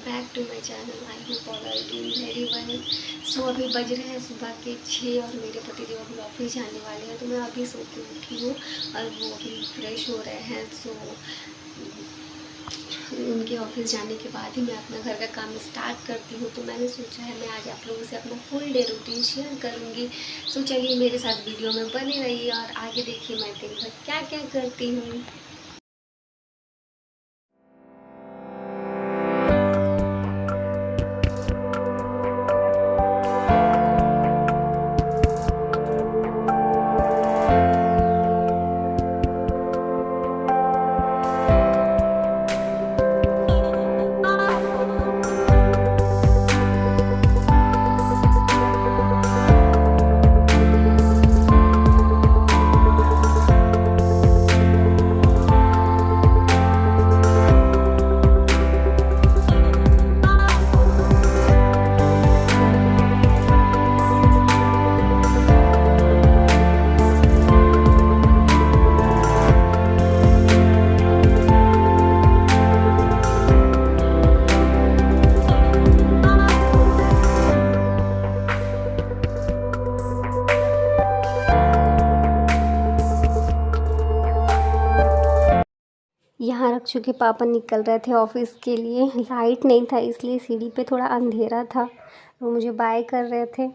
Back to my channel. I hope all are doing very well. So अभी बज रहे हैं सुबह के 6 और मेरे पतिदेव अभी ऑफिस जाने वाले हैं, तो मैं अभी सो के उठी हूँ और वो अभी फ्रेश हो रहे हैं। सो उनके ऑफिस जाने के बाद ही मैं अपना घर का काम स्टार्ट करती हूँ। तो मैंने सोचा है मैं आज आप लोगों से अपना फुल डे रूटीन शेयर करूँगी। सो चलिए मेरे साथ वीडियो में बने रहिए और आगे देखिए मैं दिन भर क्या क्या करती हूँ। यहाँ रक्षु के पापा निकल रहे थे ऑफिस के लिए। लाइट नहीं था इसलिए सीढ़ी पे थोड़ा अंधेरा था। वो मुझे बाय कर रहे थे।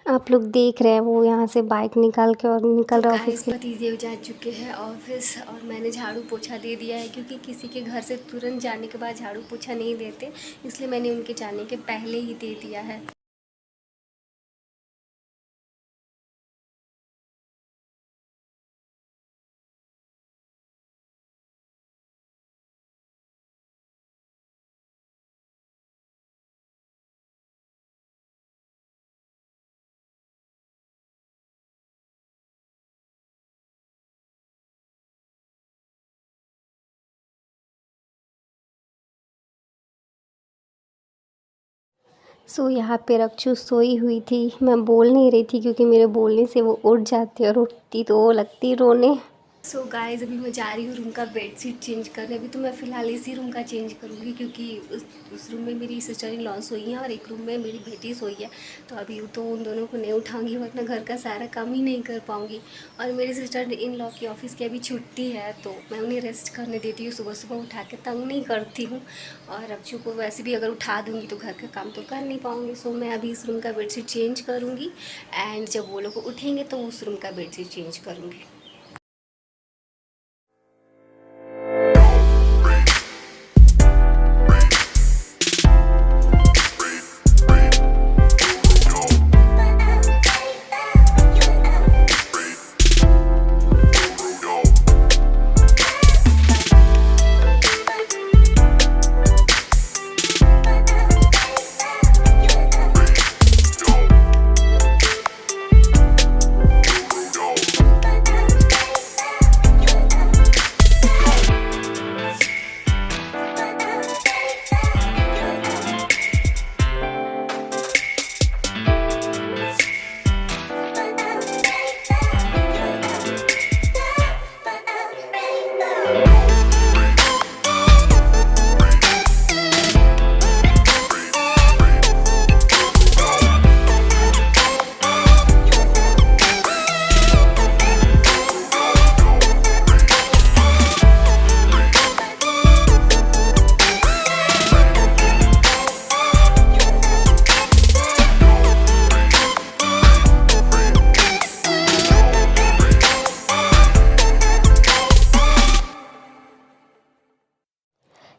आप लोग देख रहे हैं वो यहाँ से बाइक निकाल के और निकल रहा है ऑफिस के। पतिदेव जा चुके हैं ऑफिस और मैंने झाड़ू पोछा दे दिया है, क्योंकि किसी के घर से तुरंत जाने के बाद झाड़ू पोछा नहीं देते, इसलिए मैंने उनके जाने के पहले ही दे दिया है। यहाँ पे रक्षु सोई हुई थी। मैं बोल नहीं रही थी क्योंकि मेरे बोलने से वो उठ जाती और उठती तो वो लगती रोने। गाइस अभी मैं जा रही हूँ रूम का बेडशीट चेंज करने। अभी तो मैं फ़िलहाल इसी रूम का चेंज करूँगी, क्योंकि उस रूम में मेरी सिस्टर इन लॉ सोई हैं और एक रूम में मेरी बेटी सोई है। तो अभी तो उन दोनों को नहीं उठाऊँगी, वरना घर का सारा काम ही नहीं कर पाऊँगी। और मेरी सिस्टर इन लॉ की ऑफ़िस की अभी छुट्टी है, तो मैं उन्हें रेस्ट करने देती हूँ। सुबह सुबह उठा के तंग नहीं करती हूँ। और रक्षु को वैसे भी अगर उठा दूँगी तो घर का काम तो कर नहीं पाऊँगी। सो मैं अभी इस रूम का बेडशीट चेंज करूँगी एंड जब वो लोग उठेंगे तो उस रूम का बेडशीट चेंज करूँगी।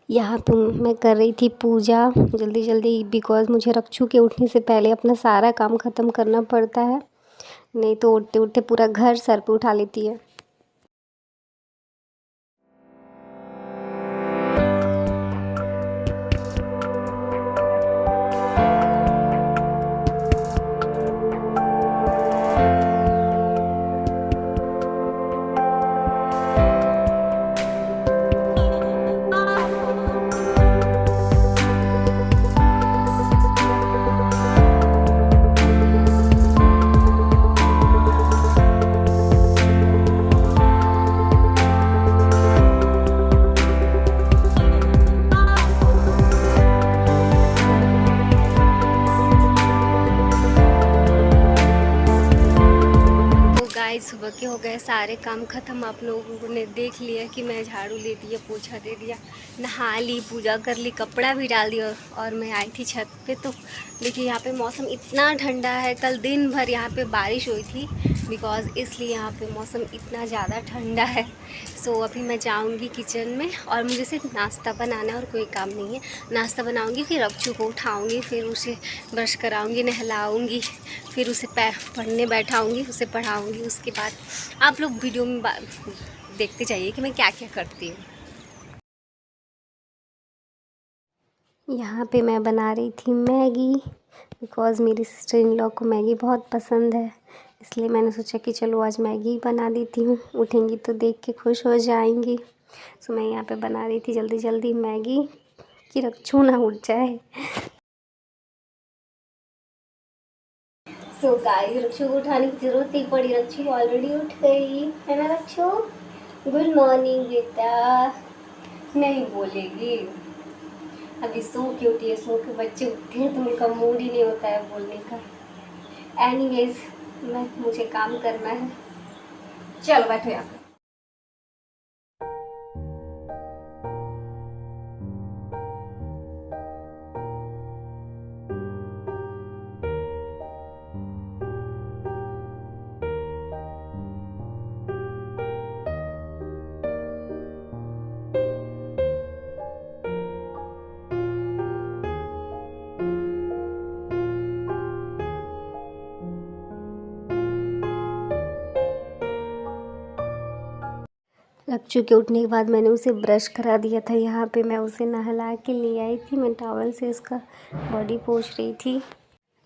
यहाँ पे मैं कर रही थी पूजा जल्दी जल्दी, बिकॉज़ मुझे रक्षु के उठने से पहले अपना सारा काम ख़त्म करना पड़ता है, नहीं तो उठते उठते पूरा घर सर पे उठा लेती है। गाइस सुबह के हो गए सारे काम ख़त्म। आप लोगों ने देख लिया कि मैं झाड़ू ले दिया, पोछा दे दिया, नहा ली, पूजा कर ली, कपड़ा भी डाल दिया और मैं आई थी छत पे। तो देखिए यहाँ पे मौसम इतना ठंडा है। कल दिन भर यहाँ पे बारिश हुई थी बिकॉज़ इसलिए यहाँ पे मौसम इतना ज़्यादा ठंडा है। सो अभी मैं जाऊँगी किचन में और मुझे सिर्फ नाश्ता बनाना है और कोई काम नहीं है। नाश्ता बनाऊँगी, फिर अक्षु को उठाऊँगी, फिर उसे ब्रश कराऊँगी, नहलाऊँगी, फिर उसे पढ़ने बैठाऊँगी, उसे पढ़ाऊँगी। उसके बाद आप लोग वीडियो में देखते जाइए कि मैं क्या क्या करती हूँ। यहाँ पे मैं बना रही थी मैगी बिकॉज़ मेरी सिस्टर इन लॉ को मैगी बहुत पसंद है, इसलिए मैंने सोचा कि चलो आज मैगी बना देती हूँ, उठेंगी तो देख के खुश हो जाएंगी। सो मैं यहाँ पे बना रही थी जल्दी जल्दी मैगी कि रक्षू ना उठ जाए। सो गाइस रक्षु को उठाने की जरूरत नहीं पड़ी, रक्षु ऑलरेडी उठ गई है ना। रक्षु गुड मॉर्निंग बेटा। नहीं बोलेगी, अभी सो के उठी है। सो के बच्चे उठते हैं तो उनका मूड ही नहीं होता है बोलने का। एनीवेज मुझे काम करना है। चलो बैठो यहाँ पे। रक्षु के उठने के बाद मैंने उसे ब्रश करा दिया था। यहाँ पे मैं उसे नहला के ले आई थी। मैं टॉवल से उसका बॉडी पोंछ रही थी।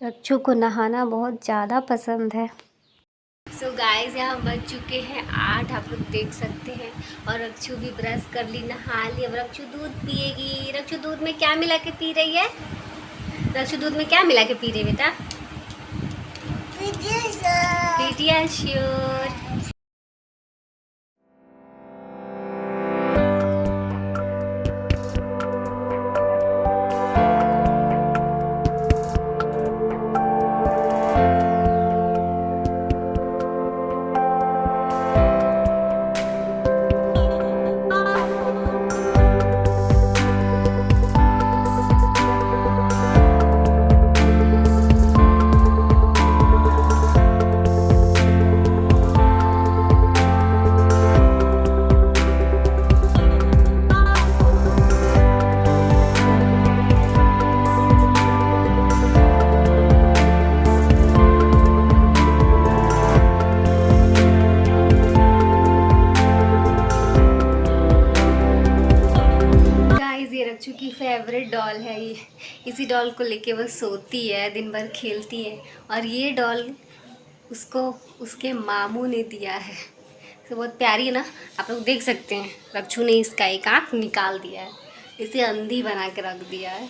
रक्षु को नहाना बहुत ज़्यादा पसंद है। सो गाइस यहाँ बज चुके हैं 8, आप लोग देख सकते हैं। और रक्षु भी ब्रश कर ली, नहा ली। अब रक्षु दूध पिएगी। रक्षु दूध में क्या मिला के पी रही है? रक्षु दूध में क्या मिला के पी रही है बेटा? पीडियाश्योर। रक्षु की फेवरेट डॉल है ये। इसी डॉल को लेके वो सोती है, दिन भर खेलती है। और ये डॉल उसको उसके मामू ने दिया है। तो बहुत प्यारी है ना, आप लोग देख सकते हैं। रक्षु ने इसका एक आँख निकाल दिया है, इसे अंधी बना के रख दिया है।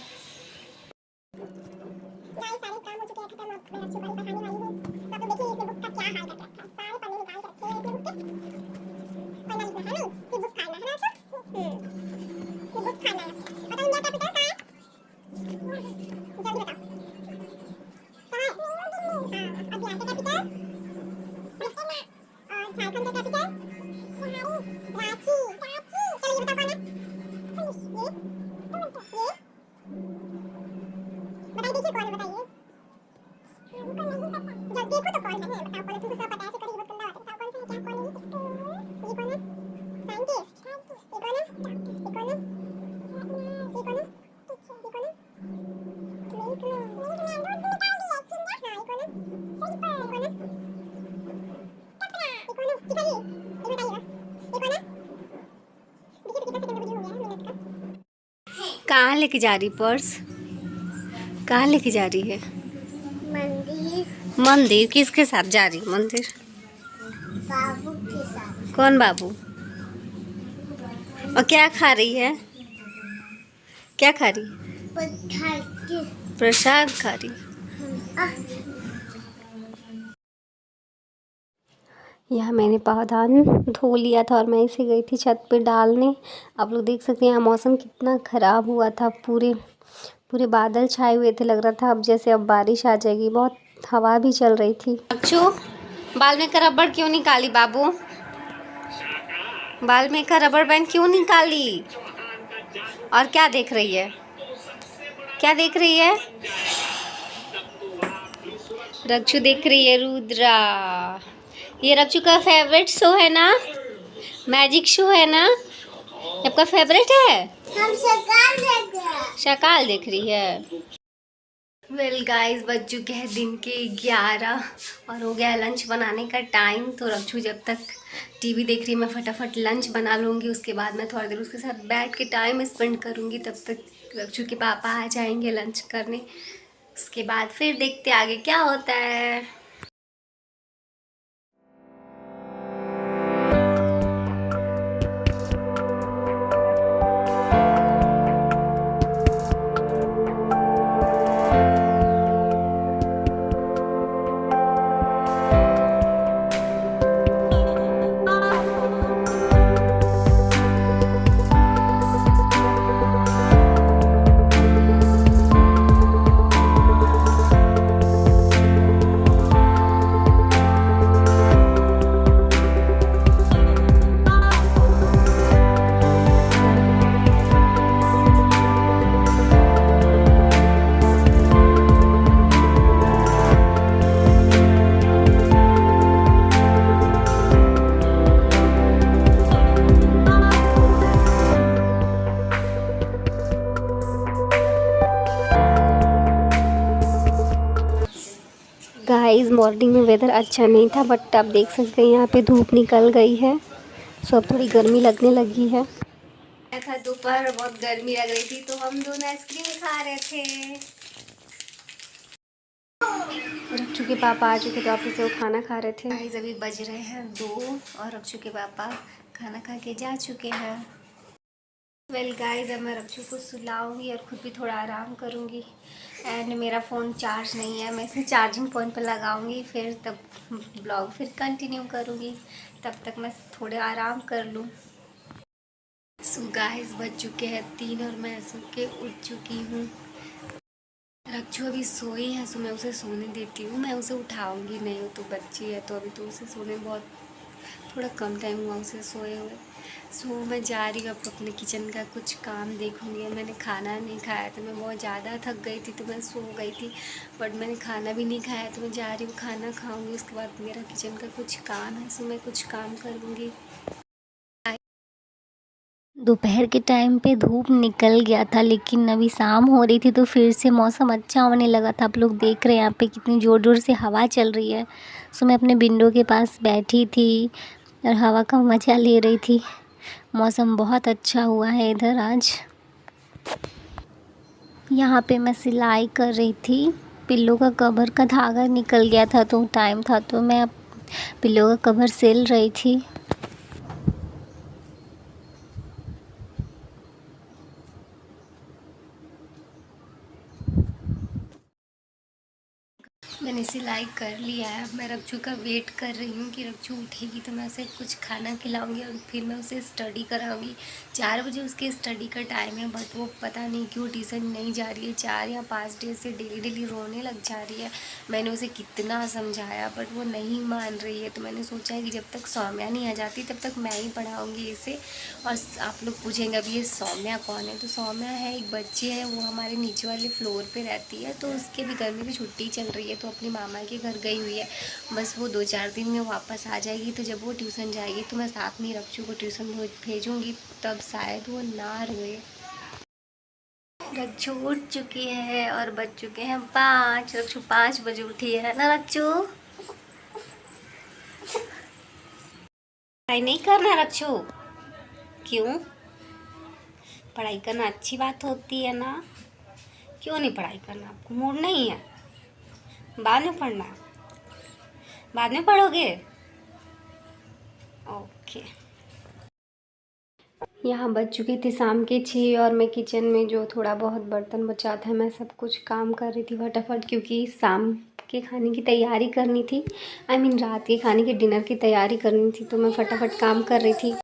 कहाँ लेके जा रही पर्स? कहाँ लेके जा रही है? मंदिर। मंदिर किसके साथ जा रही? मंदिर बाबू के साथ। कौन बाबू? और क्या खा रही है? क्या खा रही? प्रसाद खा रही। यहाँ मैंने पावदान धो लिया था और मैं इसे गई थी छत पे डालने। आप लोग देख सकते हैं यहाँ मौसम कितना ख़राब हुआ था। पूरे बादल छाए हुए थे, लग रहा था अब जैसे अब बारिश आ जाएगी। बहुत हवा भी चल रही थी। अक्षु बाल में का रबड़ क्यों निकाली बाबू? बाल में का रबड़ बैंड क्यों निकाली? और क्या देख रही है? क्या देख रही है? रक्षु देख रही है रुद्रा। ये रक्षु का फेवरेट शो है ना? मैजिक शो है ना? आपका फेवरेट है? हम शकाल देख रहे हैं। शकाल देख रही है। वेल गाइस, बज चुके हैं दिन के 11 और हो गया है लंच बनाने का टाइम। तो रक्षु जब तक टीवी देख रही है, मैं फटाफट लंच बना लूँगी। उसके बाद मैं थोड़ी देर उसके साथ बैठ के टाइम स्पेंड करूँगी। तब तक रक्षु के पापा आ जाएंगे लंच करने। उसके बाद फिर देखते आगे क्या होता है। गाइस, मॉर्निंग में वेदर अच्छा नहीं था, बट आप देख सकते हैं यहाँ पे धूप निकल गई है। सो अब थोड़ी गर्मी लगने लगी है। था दोपहर बहुत गर्मी लग रही थी, तो हम दोनों आइसक्रीम खा रहे थे। रक्षु के पापा आ चुके थे ऑफिस से, वो खाना खा रहे थे। गाइस, अभी बज रहे हैं 2 और रक्षु के पापा खाना खा के जा चुके हैं। वेल गाइस, अब मैं रक्षु को सुलाऊंगी और खुद भी थोड़ा आराम करूंगी। एंड मेरा फ़ोन चार्ज नहीं है, मैं इसे चार्जिंग पॉइंट पर लगाऊंगी, फिर तब ब्लॉग फिर कंटिन्यू करूंगी। तब तक मैं थोड़े आराम कर लूँ। सो गाइस, बज चुके हैं 3 और मैं सो के उठ चुकी हूँ। रक्षु अभी सोई है, सो मैं उसे सोने देती हूँ। मैं उसे उठाऊंगी नहीं, हो तो बच्ची है, तो अभी तो उसे सोने बहुत थोड़ा कम टाइम हुआ उसे सोए हुए। सो मैं जा रही हूँ, अब अपने किचन का कुछ काम देखूँगी। मैंने खाना नहीं खाया था, मैं बहुत ज़्यादा थक गई थी, तो मैं सो गई थी। बट मैंने खाना भी नहीं खाया, तो मैं जा रही हूँ, खाना खाऊँगी। उसके बाद मेरा किचन का कुछ काम है, सो मैं कुछ काम करूँगी। दोपहर के टाइम पे धूप निकल गया था, लेकिन अभी शाम हो रही थी, तो फिर से मौसम अच्छा होने लगा था। आप लोग देख रहे हैं यहाँ पे कितनी ज़ोर ज़ोर से हवा चल रही है। सो मैं अपने विंडो के पास बैठी थी और हवा का मज़ा ले रही थी। मौसम बहुत अच्छा हुआ है इधर आज। यहाँ पे मैं सिलाई कर रही थी। पिल्लो का कवर का धागा निकल गया था, तो टाइम था, तो मैं पिल्लो का कवर सिल रही थी। मैंने सिलाई कर लिया है। अब मैं रक्षु का वेट कर रही हूँ कि रक्षु उठेगी तो मैं उसे कुछ खाना खिलाऊंगी और फिर मैं उसे स्टडी कराऊंगी। 4 बजे उसके स्टडी का टाइम है, बट वो पता नहीं क्यों ट्यूशन नहीं जा रही है। 4 या 5 डेज से डेली रोने लग जा रही है। मैंने उसे कितना समझाया, बट वो नहीं मान रही है। तो मैंने सोचा है कि जब तक सौम्या नहीं आ जाती तब तक मैं ही पढ़ाऊँगी इसे। और आप लोग पूछेंगे अभी ये सौम्या कौन है? तो सौम्या है, एक बच्ची है, वो हमारे नीचे वाले फ्लोर पे रहती है। तो उसके भी गर्मी की छुट्टी चल रही है, तो अपनी मामा के घर गई हुई है। बस वो 2-4 दिन में वापस आ जाएगी। तो जब वो ट्यूशन जाएगी तो मैं साथ में रक्षु को ट्यूशन भेजूँगी, तब शायद वो ना रोए। रक्षु उठ चुकी है और बज चुके हैं 5। रक्षु 5 बजे उठी है ना रक्षु? पढ़ाई नहीं करना रक्षु? क्यों? पढ़ाई करना अच्छी बात होती है ना? क्यों नहीं पढ़ाई करना? आपको मूड नहीं है? बाद में पढ़ना? बाद में पढ़ोगे? ओके। यहाँ बज चुकी थी शाम के 6 और मैं किचन में जो थोड़ा बहुत बर्तन बचा था, मैं सब कुछ काम कर रही थी फटाफट, क्योंकि शाम के खाने की तैयारी करनी थी। रात के खाने के डिनर की तैयारी करनी थी, तो मैं फटाफट काम कर रही थी।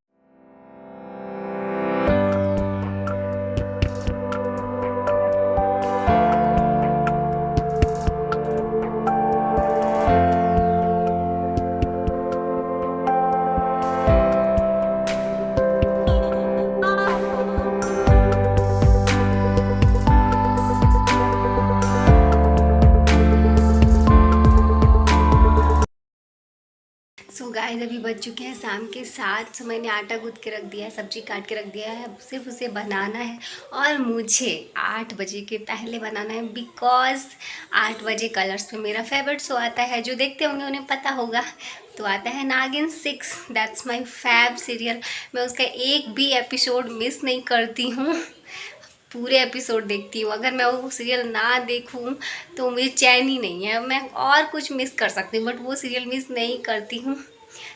गाइस अभी बज चुके हैं शाम के 7। सो मैंने आटा गूँथ के रख दिया है, सब्जी काट के रख दिया है, सिर्फ उसे बनाना है और मुझे 8 बजे के पहले बनाना है, बिकॉज 8 बजे कलर्स पे मेरा फेवरेट शो आता है। जो देखते होंगे उन्हें पता होगा, तो आता है Naagin 6। That's my fab serial. मैं उसका एक भी एपिसोड मिस नहीं करती हूँ, पूरे एपिसोड देखती हूँ। अगर मैं वो सीरियल ना देखूँ तो मुझे चैन ही नहीं है। मैं और कुछ मिस कर सकती हूँ बट वो सीरियल मिस नहीं करती हूँ।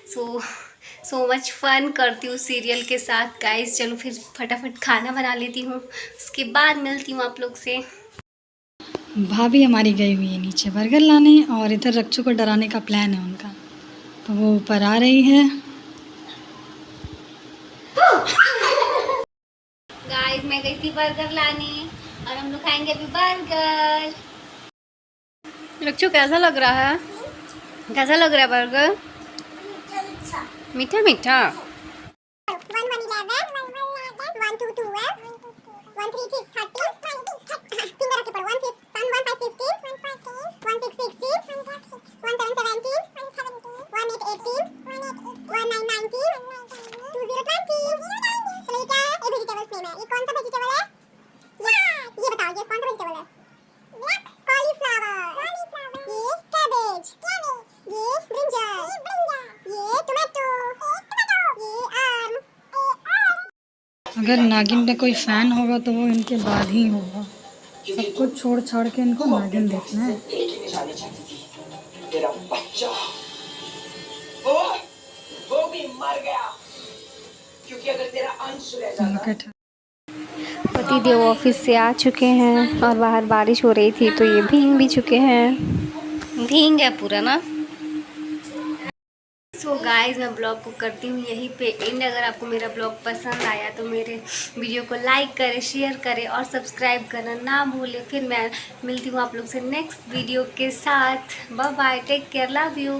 सो मच फन करती हूँ सीरियल के साथ गाइस। चलो फिर फटाफट खाना बना लेती हूँ, उसके बाद मिलती हूँ आप लोग से। भाभी हमारी गई हुई है नीचे बर्गर लाने और इधर रक्षु को डराने का प्लान है उनका, तो वो ऊपर आ रही है। गाइस मैं गई थी बर्गर लाने और हम लोग खाएंगे अभी बर्गर। रक्षु कैसा लग रहा है? कैसा लग रहा है बर्गर? मीठा मीठा। 1 2 2 1 3 6 30 फिंगर रख के पढ़ो 1 5 15 1 6 16 1 7 17 1 8 18 1 9 19 2 0 20। चलो ये क्या है? ये वेजिटेबल्स नेम है। ये कौन सा वेजिटेबल है? ये बताओ ये कौन सा वेजिटेबल है? कॉलीफ्लावर, ये कैबेज, ये ब्रिंजल, ये टोमेटो, ये आर्म। अगर नागिन में कोई फ़ैन होगा तो वो इनके बाद ही होगा। सब कुछ छोड़ छाड़ के इनको नागिन देखना है। एक ही निशानी चाहती थी, तेरा बच्चा। वो भी मर गया, क्योंकि अगर तेरा अंश रह जाता विकेट है। पति देव ऑफिस से आ चुके हैं और बाहर बारिश हो रही थी तो ये भीग भी चुके हैं। भीग है पूरा ना। सो गाइस मैं ब्लॉग को करती हूँ यहीं पे एंड। अगर आपको मेरा ब्लॉग पसंद आया तो मेरे वीडियो को लाइक करें, शेयर करें और सब्सक्राइब करना ना भूलें। फिर मैं मिलती हूँ आप लोग से नेक्स्ट वीडियो के साथ। Bye bye, take care, love you.